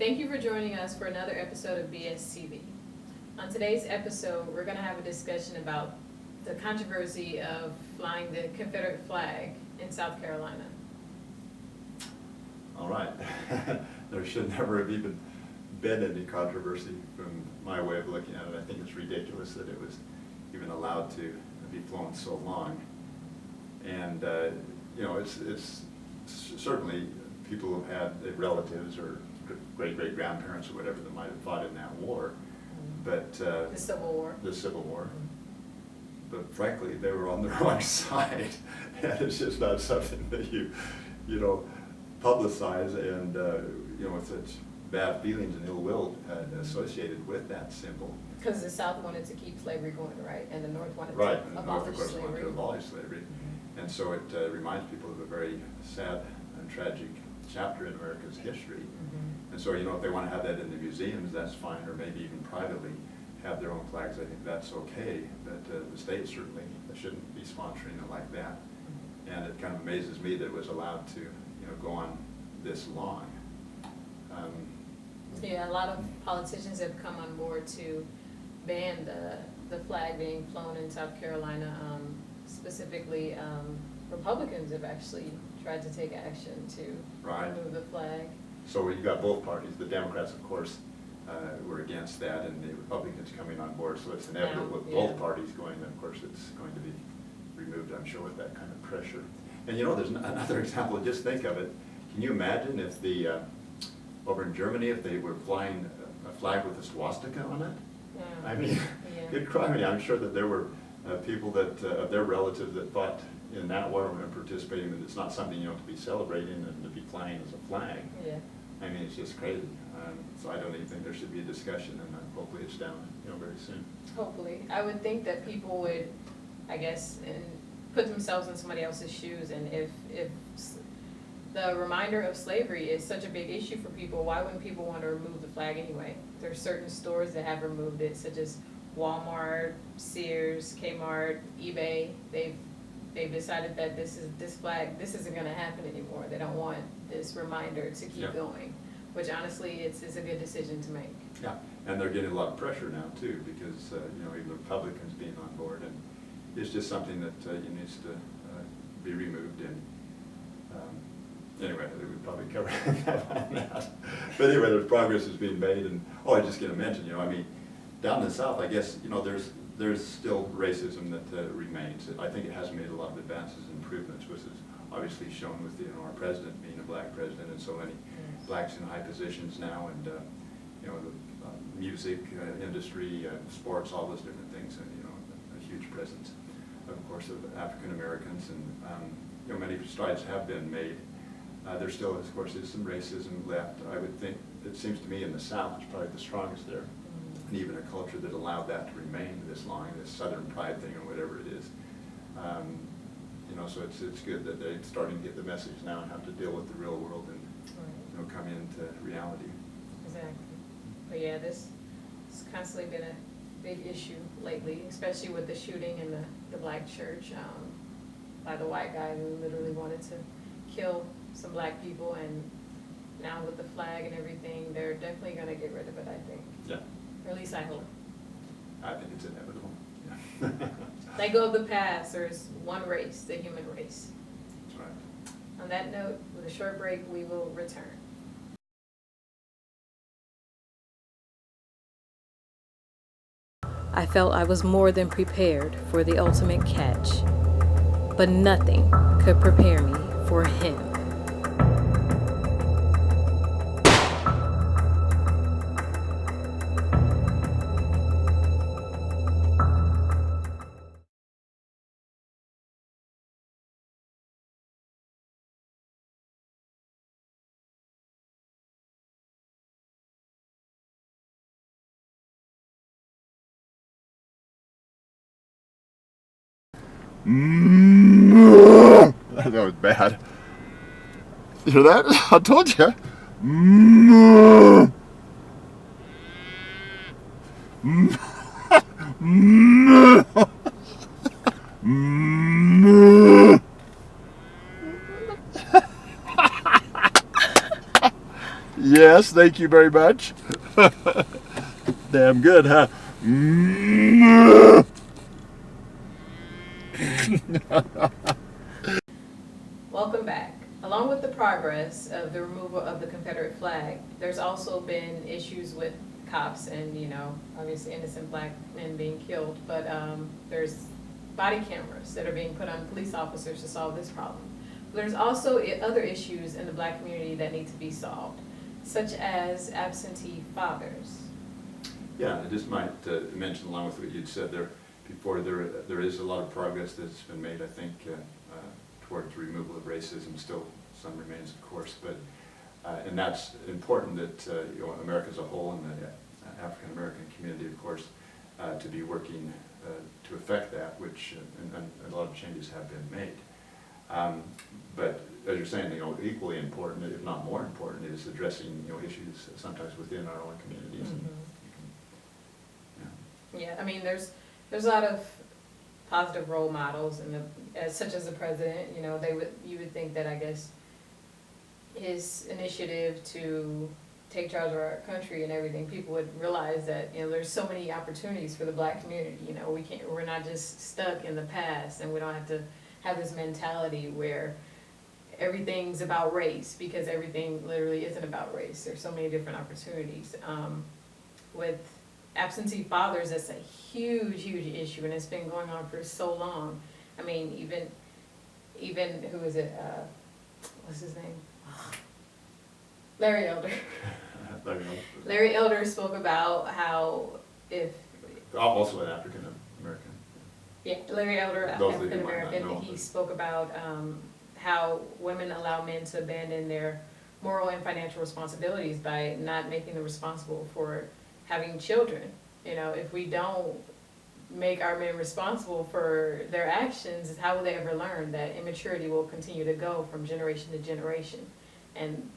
Thank you for joining us for another episode of BSTV. On today's episode, we're going to have a discussion about the controversy of flying the Confederate flag in South Carolina. All right. There should never have even been any controversy from my way of looking at it. I think it's ridiculous that it was even allowed to be flown so long. And, it's certainly people who've had relatives or great-great-grandparents or whatever that might have fought in that war. But The Civil War. The Civil War. But frankly, they were on the wrong side. And it's just not something that you publicize and, with such bad feelings and ill will associated with that symbol. Because the South wanted to keep slavery going, right? And the North wanted Right, to and the North, abolish of course, wanted slavery. to abolish slavery. And so it reminds people of a very sad and tragic chapter in America's history. And so, if they want to have that in the museums, that's fine, or maybe even privately have their own flags, I think that's okay. But the state certainly shouldn't be sponsoring it like that. And it kind of amazes me that it was allowed to, go on this long. Yeah, a lot of politicians have come on board to ban the flag being flown in South Carolina. Specifically, Republicans have actually tried to take action to remove the flag. So you got both parties. The Democrats, of course, were against that, and the Republicans coming on board. So it's inevitable with both parties going. Of course, it's going to be removed, I'm sure, with that kind of pressure. And there's another example. Just think of it. Can you imagine if over in Germany, if they were flying a flag with a swastika on it? Yeah. I mean, good crime. I mean, I'm sure that there were people that of their relatives that fought in that war and participating, and it's not something to be celebrating and to be flying as a flag. Yeah. I mean, it's just crazy. So I don't even think there should be a discussion, and hopefully it's down, very soon. Hopefully. I would think that people would, I guess, put themselves in somebody else's shoes, and if the reminder of slavery is such a big issue for people, why wouldn't people want to remove the flag anyway? There are certain stores that have removed it, such as Walmart, Sears, Kmart, eBay. They've decided that this isn't going to happen anymore. They don't want this reminder to keep going, which honestly, it's a good decision to make. Yeah, and they're getting a lot of pressure now too, because even the Republicans being on board, and it's just something that needs to be removed. And anyway, we would probably cover that on that. But anyway, there's progress is being made, and I was just going to mention, down in the South, I guess there's still racism that remains. I think it has made a lot of advances and improvements, which is obviously shown with our president being a black president and so many blacks in high positions now, and the music industry, sports, all those different things, and a huge presence, of course, of African Americans, and many strides have been made. There still, of course, is some racism left. I would think, it seems to me, in the South, it's probably the strongest there. And even a culture that allowed that to remain this long, this Southern pride thing or whatever it is. So it's good that they're starting to get the message now and have to deal with the real world and come into reality. Exactly. But yeah, this has constantly been a big issue lately, especially with the shooting in the black church by the white guy who literally wanted to kill some black people, and now with the flag and everything, they're definitely going to get rid of it, I think. Yeah. Or at least I hope. I think it's inevitable. Yeah. Let go of the past. There's one race, the human race. That's right. On that note, with a short break, we will return. I felt I was more than prepared for the ultimate catch, but nothing could prepare me for him. That was bad. You hear that? I told you. Yes, thank you very much. Damn good, huh? Welcome back. Along with the progress of the removal of the Confederate flag, there's also been issues with cops and, obviously innocent black men being killed. But there's body cameras that are being put on police officers to solve this problem. There's also other issues in the black community that need to be solved, such as absentee fathers. Yeah, I just might mention, along with what you'd said there before, there is a lot of progress that's been made, I think, towards removal of racism. Still, some remains, of course, but and that's important that America as a whole and the African American community, of course, to be working to affect that, which and a lot of changes have been made. But as you're saying, equally important, if not more important, is addressing issues sometimes within our own communities. Mm-hmm. And, Yeah, I mean, there's a lot of positive role models, such as the president. You would think that, I guess, his initiative to take charge of our country and everything, people would realize that there's so many opportunities for the black community. We're not just stuck in the past, and we don't have to have this mentality where everything's about race, because everything literally isn't about race. There's so many different opportunities. With absentee fathers, that's a huge issue, and it's been going on for so long. I mean, even who is it? What's his name? Larry Elder. Larry Elder spoke about how if also an African American. Yeah, Larry Elder, African American. He spoke about how women allow men to abandon their moral and financial responsibilities by not making them responsible for having children. If we don't make our men responsible for their actions, how will they ever learn that immaturity will continue to go from generation to generation? And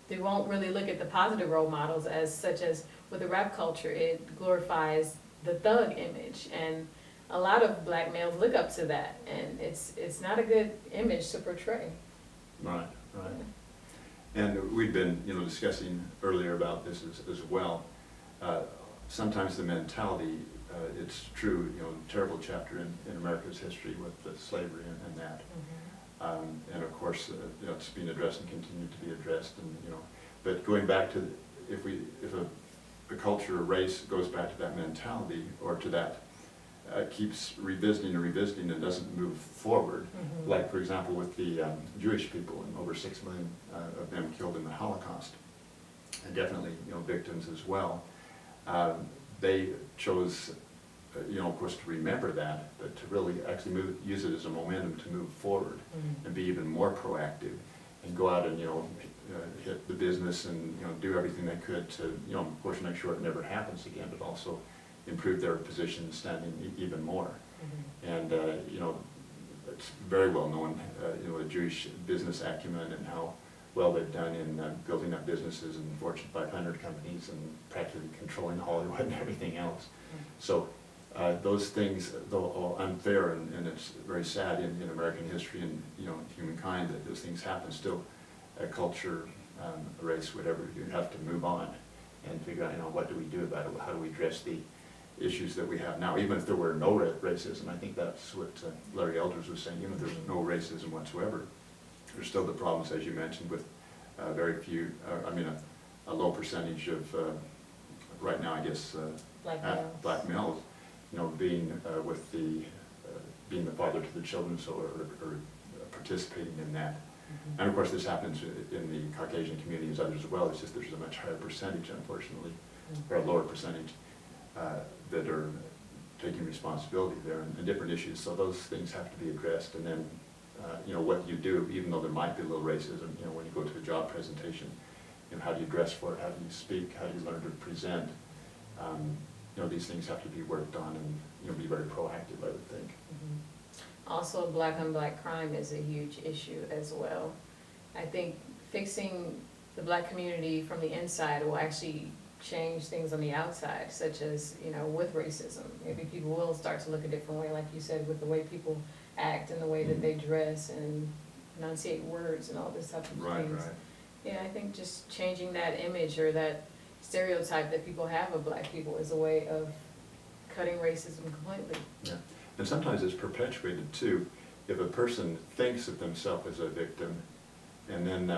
they won't really look at the positive role models, such as with the rap culture, it glorifies the thug image, and a lot of black males look up to that, and it's not a good image to portray. Right. And we've been discussing earlier about this as well. Sometimes the mentality, it's true, terrible chapter in America's history with the slavery and that. Mm-hmm. And of course, it's being addressed and continued to be addressed. And but going back to if a culture or race goes back to that mentality, or to that keeps revisiting and doesn't move forward. Mm-hmm. Like, for example, with the Jewish people, and over 6 million of them killed in the Holocaust, and definitely victims as well. They chose, of course, to remember that, but to really actually use it as a momentum to move forward. Mm-hmm. and be even more proactive, and go out and hit the business and do everything they could to of course make sure it never happens again, but also improve their position standing even more. Mm-hmm. And it's very well known, the Jewish business acumen and how well they've done in building up businesses and Fortune 500 companies and practically controlling Hollywood and everything else. Mm-hmm. So those things, though unfair and it's very sad in American history and humankind that those things happen, still a culture, a race, whatever, you have to move on and figure out what do we do about it, how do we address the issues that we have now, even if there were no racism. I think that's what Larry Elders was saying. Even if there's no racism whatsoever, there's still the problems, as you mentioned, with very few, a low percentage of, right now, I guess, black males, being with being the father to the children, so or participating in that. Mm-hmm. And of course, this happens in the Caucasian community as others as well. It's just there's a much higher percentage, unfortunately, mm-hmm. or a lower percentage that are taking responsibility there and different issues. So those things have to be addressed. And then, what you do, even though there might be a little racism, when you go to a job presentation, how do you dress for it? How do you speak? How do you learn to present? These things have to be worked on and be very proactive, I would think. Mm-hmm. Also, black on black crime is a huge issue as well. I think fixing the black community from the inside will actually change things on the outside, such as, with racism. Maybe people will start to look a different way, like you said, with the way people act and the way that they dress and enunciate words and all this type of things. Right. Yeah, I think just changing that image or that stereotype that people have of black people is a way of cutting racism completely. Yeah, and sometimes it's perpetuated too. If a person thinks of themselves as a victim and then,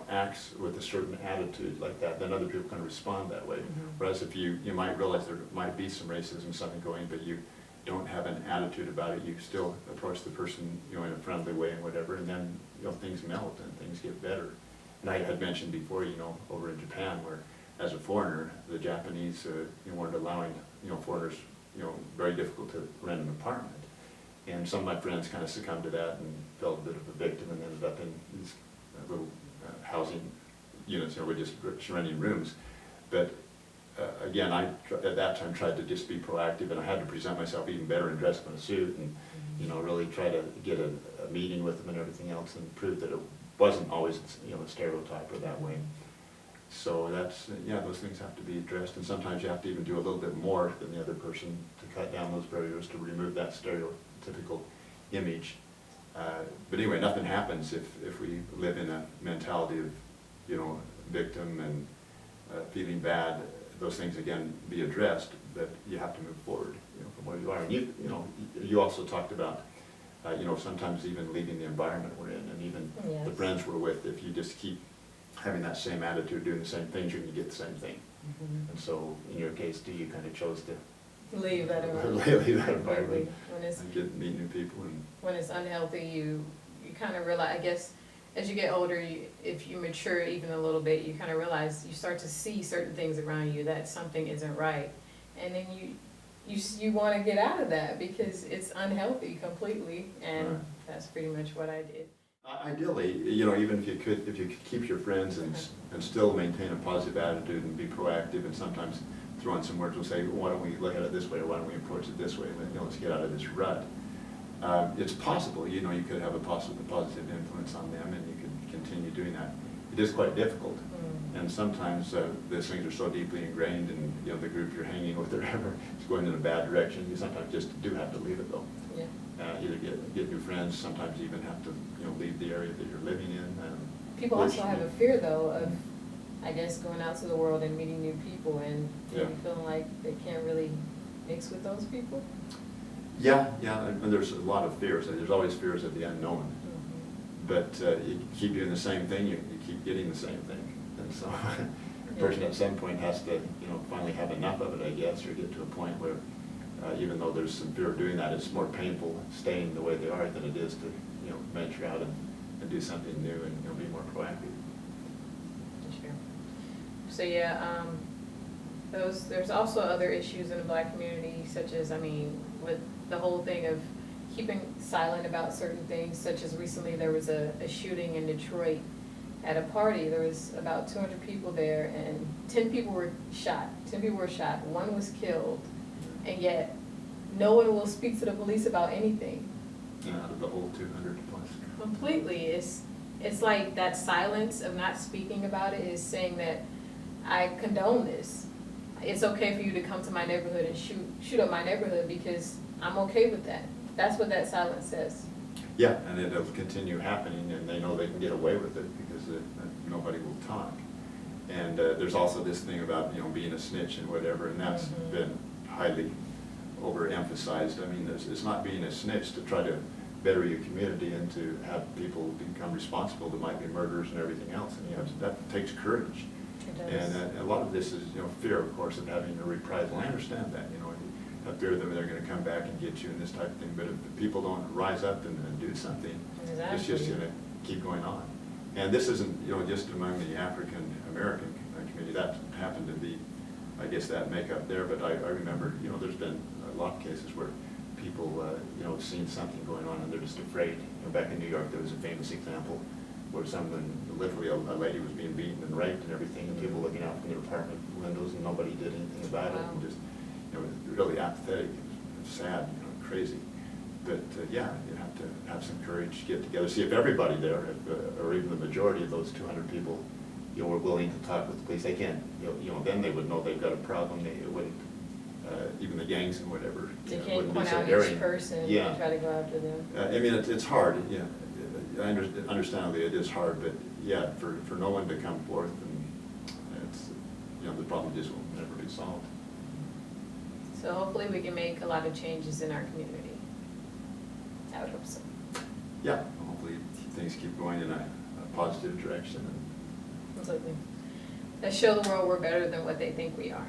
acts with a certain attitude like that, then other people can respond that way. Mm-hmm. Whereas if you might realize there might be some racism, something going, but you don't have an attitude about it, you still approach the person, in a friendly way and whatever, and then, things melt and things get better. And I had mentioned before, over in Japan, where as a foreigner, the Japanese, weren't allowing, foreigners, very difficult to rent an apartment. And some of my friends kind of succumbed to that and felt a bit of a victim and ended up in these little housing units, we're just renting rooms. But again, I at that time tried to just be proactive, and I had to present myself even better and dress up in a suit and, really try to get a meeting with them and everything else and prove that it wasn't always, a stereotype or that way. So that's, those things have to be addressed, and sometimes you have to even do a little bit more than the other person to cut down those barriers, to remove that stereotypical image. But anyway, nothing happens if we live in a mentality of, victim and feeling bad. Those things, again, be addressed, but you have to move forward, from where you are. And you also talked about, sometimes even leaving the environment we're in, and even the friends we're with, if you just keep having that same attitude, doing the same things, you're going to get the same thing. Mm-hmm. And so, in your case, you kind of chose to leave that environment. Leave that environment and meet new people. And when it's unhealthy, you kind of realize, I guess, as you get older, if you mature even a little bit, you kind of realize, you start to see certain things around you that something isn't right. And then you want to get out of that because it's unhealthy completely. And right. That's pretty much what I did. Ideally, even if you could keep your friends and still maintain a positive attitude and be proactive, and sometimes throw in some words, we'll say, well, why don't we look at it this way, or why don't we approach it this way, let's get out of this rut. It's possible, you could have a positive influence on them, and you could continue doing that. It is quite difficult, and sometimes these things are so deeply ingrained in the group you're hanging with or whatever, it's going in a bad direction. You sometimes just do have to leave it though. Yeah. Either get new friends, sometimes even have to leave the area that you're living in. People also have a fear though of, I guess, going out to the world and meeting new people and maybe feeling like they can't really mix with those people. Yeah, and there's a lot of fears. There's always fears of the unknown. Mm-hmm. But you keep doing the same thing, you keep getting the same thing. And so the person at some point has to, finally have enough of it, I guess, or get to a point where even though there's some fear of doing that, it's more painful staying the way they are than it is to, venture out and do something new and be more proactive. Sure. So there's also other issues in the black community, such as, with the whole thing of keeping silent about certain things, such as recently there was a shooting in Detroit at a party. There was about 200 people there, and 10 people were shot. 10 people were shot. One was killed, and yet no one will speak to the police about anything. Out of the whole 200 plus. Completely. It's like that silence of not speaking about it is saying that I condone this. It's okay for you to come to my neighborhood and shoot up my neighborhood because I'm okay with that. That's what that silence says. Yeah, and it'll continue happening, and they know they can get away with it because nobody will talk. And there's also this thing about being a snitch and whatever, and that's been highly overemphasized. It's not being a snitch to try to better your community and to have people become responsible that might be murderers and everything else, and that takes courage. And a lot of this is fear, of course, of having a reprisal. I understand that, you have fear that they're going to come back and get you and this type of thing, but if people don't rise up and do something, it's just going to keep going on. And this isn't just among the African American community. That happened to be, I guess, that makeup there, but I remember there's been a lot of cases where people seen something going on and they're just afraid. Back in New York there was a famous example where literally a lady was being beaten and raped and everything, and people looking out from their apartment windows and nobody did anything about it, and just really apathetic, sad, crazy. But you have to have some courage to get together, see if everybody there, or even the majority of those 200 people, were willing to talk with the police. They can't, then they would know they've got a problem. It wouldn't, even the gangs and whatever. They can't point out each person and try to go after them. It's hard. understandably, it is hard, but yeah, for no one to come forth, and it's, you know, the problem just will never be solved. So hopefully we can make a lot of changes in our community. I would hope so. Yeah, hopefully things keep going in a positive direction. Absolutely. Let's show the world we're better than what they think we are.